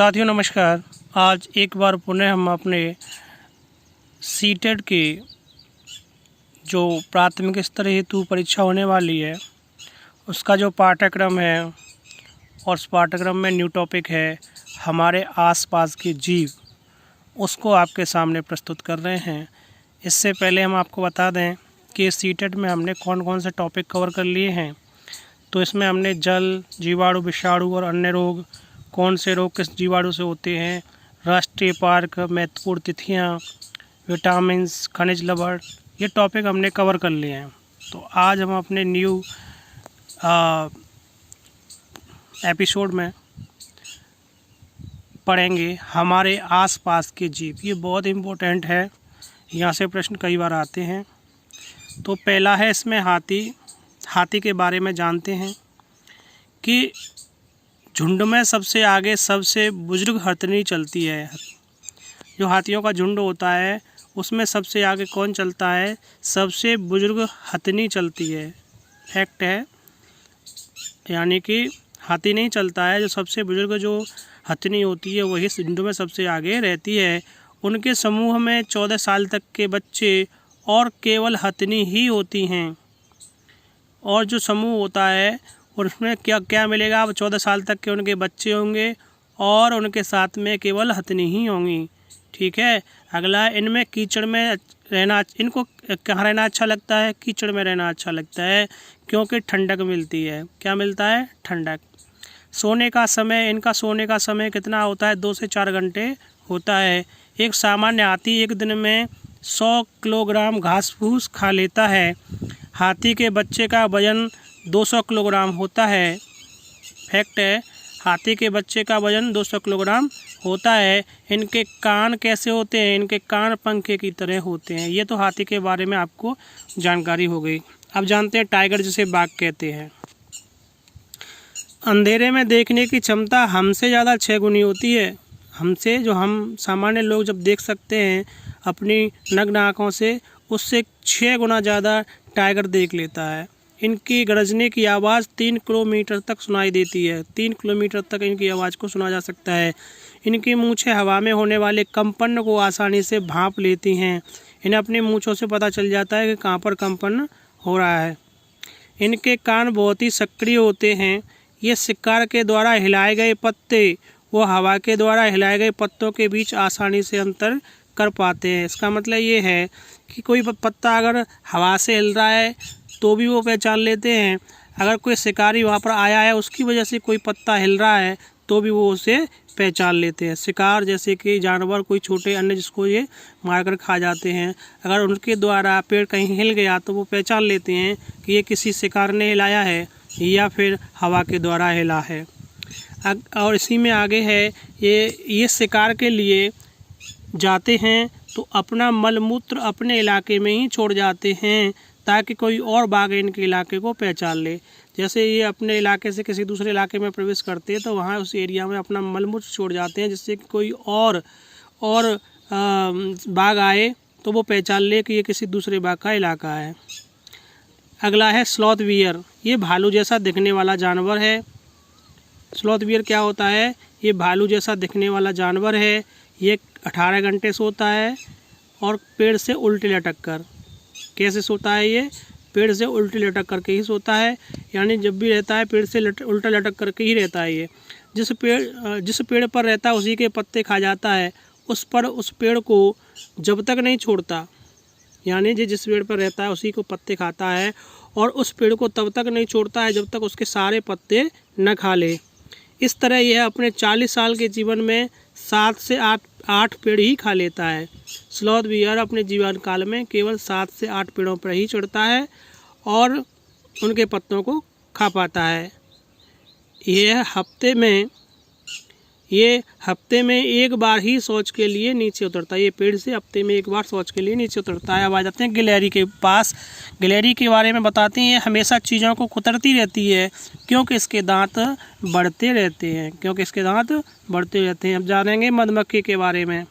साथियों नमस्कार। आज एक बार पुनः हम अपने सीटेट की जो प्राथमिक स्तर हेतु परीक्षा होने वाली है उसका जो पाठ्यक्रम है और उस पाठ्यक्रम में न्यू टॉपिक है हमारे आसपास के जीव, उसको आपके सामने प्रस्तुत कर रहे हैं। इससे पहले हम आपको बता दें कि सीटेट में हमने कौन कौन से टॉपिक कवर कर लिए हैं। तो इसमें हमने जल, जीवाणु, विषाणु और अन्य रोग, कौन से रोग किस जीवाणु से होते हैं, राष्ट्रीय पार्क, महत्वपूर्ण तिथियाँ, विटामिन्स, खनिज लवण, ये टॉपिक हमने कवर कर लिए हैं। तो आज हम अपने न्यू एपिसोड में पढ़ेंगे हमारे आसपास के जीव। ये बहुत इम्पोर्टेंट है, यहाँ से प्रश्न कई बार आते हैं। तो पहला है इसमें हाथी के बारे में जानते हैं कि झुंड में सबसे आगे सबसे बुजुर्ग हथनी चलती है। जो हाथियों का झुंड होता है उसमें सबसे आगे कौन चलता है? सबसे बुजुर्ग हथनी चलती है। फैक्ट है, यानी कि हाथी नहीं चलता है, जो सबसे बुजुर्ग जो हथनी होती है वही झुंड में सबसे आगे रहती है। उनके समूह में 14 साल तक के बच्चे और केवल हथनी ही होती हैं। और जो समूह होता है और उसमें क्या क्या मिलेगा? अब 14 साल तक के उनके बच्चे होंगे और उनके साथ में केवल हथनी ही होंगी। ठीक है। अगला, इनमें कीचड़ में रहना, इनको कहाँ रहना अच्छा लगता है? कीचड़ में रहना अच्छा लगता है, क्योंकि ठंडक मिलती है। क्या मिलता है? ठंडक। सोने का समय, इनका सोने का समय कितना होता है? 2 से 4 घंटे होता है। एक सामान्य हाथी एक दिन में 100 किलोग्राम घास फूस खा लेता है। हाथी के बच्चे का वजन 200 किलोग्राम होता है। फैक्ट है, हाथी के बच्चे का वजन 200 किलोग्राम होता है। इनके कान कैसे होते हैं? इनके कान पंखे की तरह होते हैं। ये तो हाथी के बारे में आपको जानकारी हो गई। अब जानते हैं टाइगर, जिसे बाघ कहते हैं। अंधेरे में देखने की क्षमता हमसे ज़्यादा 6 गुनी होती है। हमसे, जो हम सामान्य लोग जब देख सकते हैं अपनी नग्न आँखों से, उससे 6 गुना ज़्यादा टाइगर देख लेता है। इनकी गरजने की आवाज़ 3 किलोमीटर तक सुनाई देती है। 3 किलोमीटर तक इनकी आवाज़ को सुना जा सकता है। इनकी मूंछें हवा में होने वाले कंपन को आसानी से भांप लेती हैं। इन्हें अपनी मूंछों से पता चल जाता है कि कहाँ पर कंपन हो रहा है। इनके कान बहुत ही सक्रिय होते हैं। ये शिकार के द्वारा हिलाए गए पत्ते वो हवा के द्वारा हिलाए गए पत्तों के बीच आसानी से अंतर कर पाते हैं। इसका मतलब ये है कि कोई पत्ता अगर हवा से हिल रहा है तो भी वो पहचान लेते हैं। अगर कोई शिकारी वहाँ पर आया है, उसकी वजह से कोई पत्ता हिल रहा है, तो भी वो उसे पहचान लेते हैं। शिकार जैसे कि जानवर, कोई छोटे अन्य जिसको ये मारकर खा जाते हैं, अगर उनके द्वारा पेड़ कहीं हिल गया तो वो पहचान लेते हैं कि ये किसी शिकार ने हिलाया है या फिर हवा के द्वारा हिला है। और इसी में आगे है, ये शिकार के लिए जाते हैं तो अपना मल मूत्र अपने इलाके में ही छोड़ जाते हैं, ताकि कोई और बाघ इनके इलाके को पहचान ले। जैसे ये अपने इलाके से किसी दूसरे इलाके में प्रवेश करते हैं तो वहाँ उस एरिया में अपना मलमूत्र छोड़ जाते हैं, जिससे कि कोई और बाघ आए तो वो पहचान ले कि ये किसी दूसरे बाघ का इलाका है। अगला है स्लॉथ बियर। ये भालू जैसा दिखने वाला जानवर है। स्लॉथ बियर क्या होता है? ये भालू जैसा दिखने वाला जानवर है। ये 18 घंटे सोता है और पेड़ से उल्टे लटक कर। कैसे सोता है ये? पेड़ से उल्टे लटक करके ही सोता है, यानी जब भी रहता है पेड़ से उल्टा लटक करके ही रहता है। ये जिस पेड़ पर रहता है उसी के पत्ते खा जाता है। उस पेड़ को जब तक नहीं छोड़ता, यानी जिस पेड़ पर रहता है उसी को पत्ते खाता है, और उस पेड़ को तब तक नहीं छोड़ता है जब तक उसके सारे पत्ते न खा ले। इस तरह यह अपने 40 साल के जीवन में 7 से 8 पेड़ ही खा लेता है। स्लॉथ बियर अपने जीवन काल में केवल 7 से 8 पेड़ों पर ही चढ़ता है और उनके पत्तों को खा पाता है। यह हफ्ते में एक बार ही शौच के लिए नीचे उतरता है। ये पेड़ से हफ्ते में एक बार शौच के लिए नीचे उतरता है। अब आ जाते हैं गिलहरी के पास। गिलहरी के बारे में बताते हैं, ये हमेशा चीज़ों को कुतरती रहती है क्योंकि इसके दांत बढ़ते रहते हैं। अब जानेंगे मधुमक्खी के बारे में।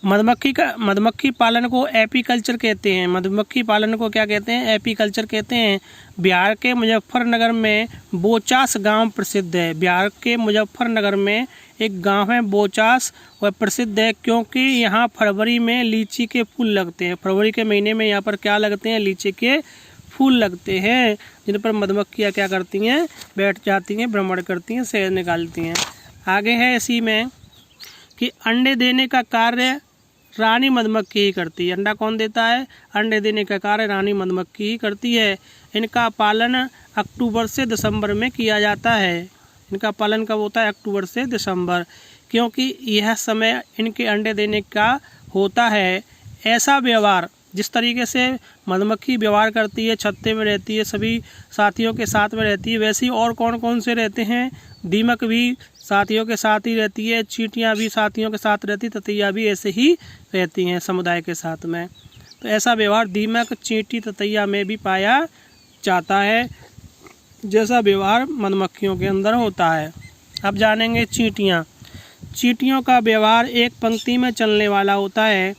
मधुमक्खी पालन को एपीकल्चर कहते हैं। मधुमक्खी पालन को क्या कहते हैं? एपीकल्चर कहते हैं। बिहार के मुजफ्फरनगर में बोचास गांव प्रसिद्ध है। बिहार के मुजफ्फरनगर में एक गांव है बोचास, वह प्रसिद्ध है क्योंकि यहाँ फरवरी में लीची के फूल लगते हैं। फरवरी के महीने में यहाँ पर क्या लगते हैं? लीची के फूल लगते हैं, जिन पर मधुमक्खियाँ क्या करती हैं? बैठ जाती हैं, भ्रमण करती हैं, शहद निकालती हैं। आगे है इसी में कि अंडे देने का कार्य रानी मधुमक्खी ही करती है। अंडा कौन देता है? अंडे देने का कार्य रानी मधुमक्खी ही करती है। इनका पालन अक्टूबर से दिसंबर में किया जाता है। इनका पालन कब होता है? अक्टूबर से दिसंबर, क्योंकि यह समय इनके अंडे देने का होता है। ऐसा व्यवहार, जिस तरीके से मधुमक्खी व्यवहार करती है, छत्ते में रहती है, सभी साथियों के साथ में रहती है, वैसे ही और कौन कौन से रहते हैं? दीमक भी साथियों के साथ ही रहती है, चींटियाँ भी साथियों के साथ रहती, ततैया भी ऐसे ही रहती हैं समुदाय के साथ में। तो ऐसा व्यवहार दीमक, चींटी, ततैया में भी पाया जाता है, जैसा व्यवहार मधुमक्खियों के अंदर होता है। अब जानेंगे चींटियाँ। चींटियों का व्यवहार एक पंक्ति में चलने वाला होता है,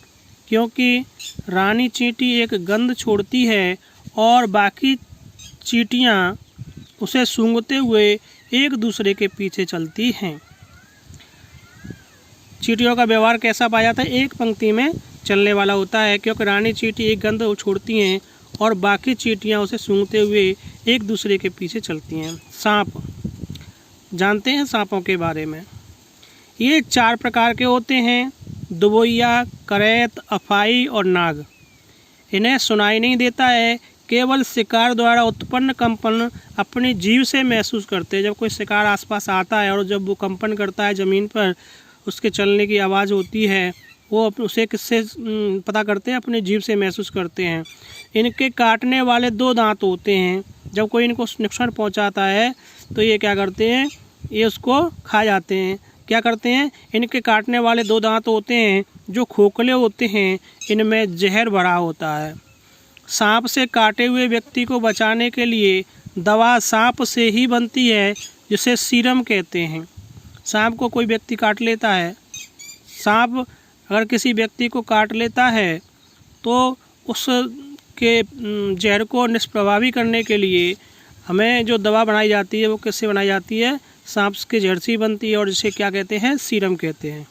क्योंकि रानी चींटी एक गंध छोड़ती है और बाकी चींटियाँ उसे सूंघते हुए एक दूसरे के पीछे चलती हैं। चींटियों का व्यवहार कैसा पाया जाता है? एक पंक्ति में चलने वाला होता है, क्योंकि रानी चींटी एक गंध छोड़ती हैं और बाकी चींटियाँ उसे सूंघते हुए एक दूसरे के पीछे चलती हैं। सांप, जानते हैं सांपों के बारे में? ये 4 प्रकार के होते हैं: दुबोइया, करैत, अफाई और नाग। इन्हें सुनाई नहीं देता है, केवल शिकार द्वारा उत्पन्न कंपन अपनी जीभ से महसूस करते हैं। जब कोई शिकार आसपास आता है और जब वो कंपन करता है ज़मीन पर, उसके चलने की आवाज़ होती है, वो उसे किससे पता करते हैं? अपनी जीभ से महसूस करते हैं। इनके काटने वाले 2 दांत होते हैं। जब कोई इनको नुकसान पहुंचाता है तो ये क्या करते हैं? ये उसको खा जाते हैं। क्या करते हैं? इनके काटने वाले 2 दांत होते हैं जो खोखले होते हैं, इनमें जहर भरा होता है। सांप से काटे हुए व्यक्ति को बचाने के लिए दवा सांप से ही बनती है, जिसे सीरम कहते हैं। सांप को कोई व्यक्ति काट लेता है, सांप अगर किसी व्यक्ति को काट लेता है तो उसके जहर को निष्प्रभावी करने के लिए हमें जो दवा बनाई जाती है वो किससे बनाई जाती है? सांप के जहर से बनती है, और जिसे क्या कहते हैं? सीरम कहते हैं।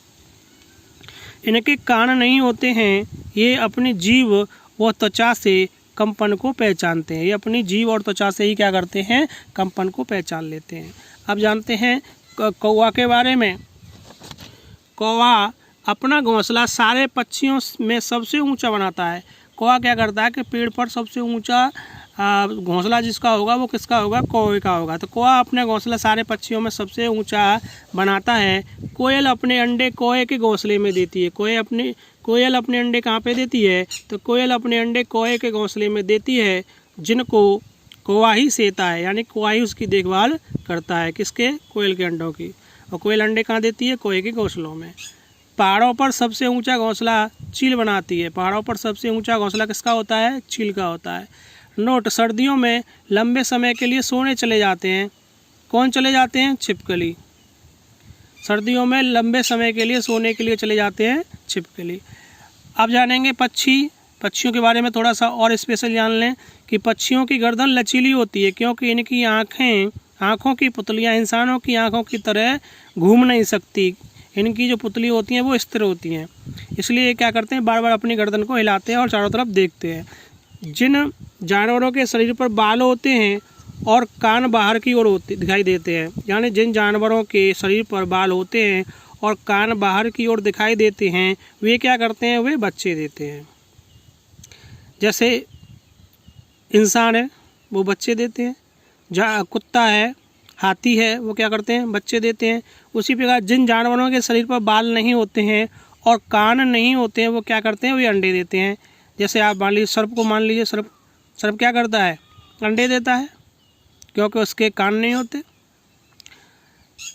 इनके कान नहीं होते हैं, ये अपनी जीभ व त्वचा से कंपन को पहचानते हैं। ये अपनी जीभ और त्वचा से ही क्या करते हैं? कंपन को पहचान लेते हैं। अब जानते हैं कौवा के बारे में। कौवा अपना घोंसला सारे पक्षियों में सबसे ऊंचा बनाता है। कौवा क्या करता है कि पेड़ पर सबसे ऊंचा घोंसला जिसका होगा वो किसका होगा? कौवे का होगा। तो कौवा अपने घोंसला सारे पक्षियों में सबसे ऊंचा बनाता है। कोयल अपने अंडे कौवे के घोंसले में देती है। कोयल अपने अंडे कहाँ पे देती है? तो कोयल अपने अंडे कौवे के घोंसले में देती है, जिनको कौवा ही सेता है, यानी कौवा ही उसकी देखभाल करता है। किसके? कोयल के अंडों की। और कोयल अंडे कहाँ देती है? कौवे के घोंसलों में। पहाड़ों पर सबसे ऊंचा घोंसला चील बनाती है। पहाड़ों पर सबसे ऊंचा घोंसला किसका होता है? चील का होता है। नोट, सर्दियों में लंबे समय के लिए सोने चले जाते हैं। कौन चले जाते हैं? छिपकली। सर्दियों में लंबे समय के लिए सोने के लिए चले जाते हैं छिपकली। अब जानेंगे पक्षी। पक्षियों के बारे में थोड़ा सा और स्पेशल जान लें कि पक्षियों की गर्दन लचीली होती है, क्योंकि इनकी आँखों की पुतलियाँ इंसानों की आँखों की तरह घूम नहीं सकती। इनकी जो पुतली होती हैं वो स्थिर होती हैं, इसलिए ये क्या करते हैं? बार बार अपनी गर्दन को हिलाते हैं और चारों तरफ देखते हैं। जिन जानवरों के शरीर पर बाल होते हैं और कान बाहर की ओर दिखाई देते हैं, यानी जिन जानवरों के शरीर पर बाल होते हैं और कान बाहर की ओर दिखाई देते हैं, वे क्या करते हैं? वे बच्चे देते हैं। जैसे इंसान है वो बच्चे देते हैं, कुत्ता है, हाथी है, वो क्या करते हैं? बच्चे देते हैं। उसी प्रकार जिन जानवरों के शरीर पर बाल नहीं होते हैं और कान नहीं होते हैं, वो क्या करते हैं? वे अंडे देते हैं। जैसे आप मान लीजिए सर्प को मान लीजिए, सर्प क्या करता है? अंडे देता है, क्योंकि उसके कान नहीं होते।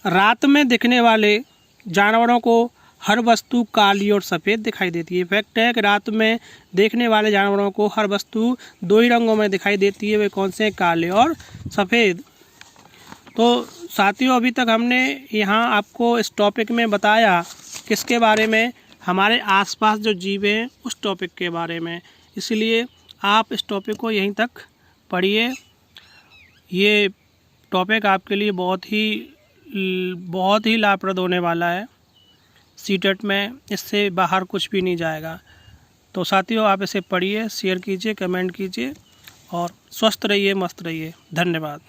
रात में दिखने वाले जानवरों को हर वस्तु काली और सफ़ेद दिखाई देती है। फैक्ट है कि रात में देखने वाले जानवरों को हर वस्तु 2 ही रंगों में दिखाई देती है। वे कौन से हैं? काले और सफ़ेद। तो साथियों, अभी तक हमने यहाँ आपको इस टॉपिक में बताया किसके बारे में? हमारे आसपास जो जीव हैं उस टॉपिक के बारे में। इसलिए आप इस टॉपिक को यहीं तक पढ़िए। ये टॉपिक आपके लिए बहुत ही लाभप्रद होने वाला है। सीटेट में इससे बाहर कुछ भी नहीं जाएगा। तो साथियों, आप इसे पढ़िए, शेयर कीजिए, कमेंट कीजिए और स्वस्थ रहिए, मस्त रहिए। धन्यवाद।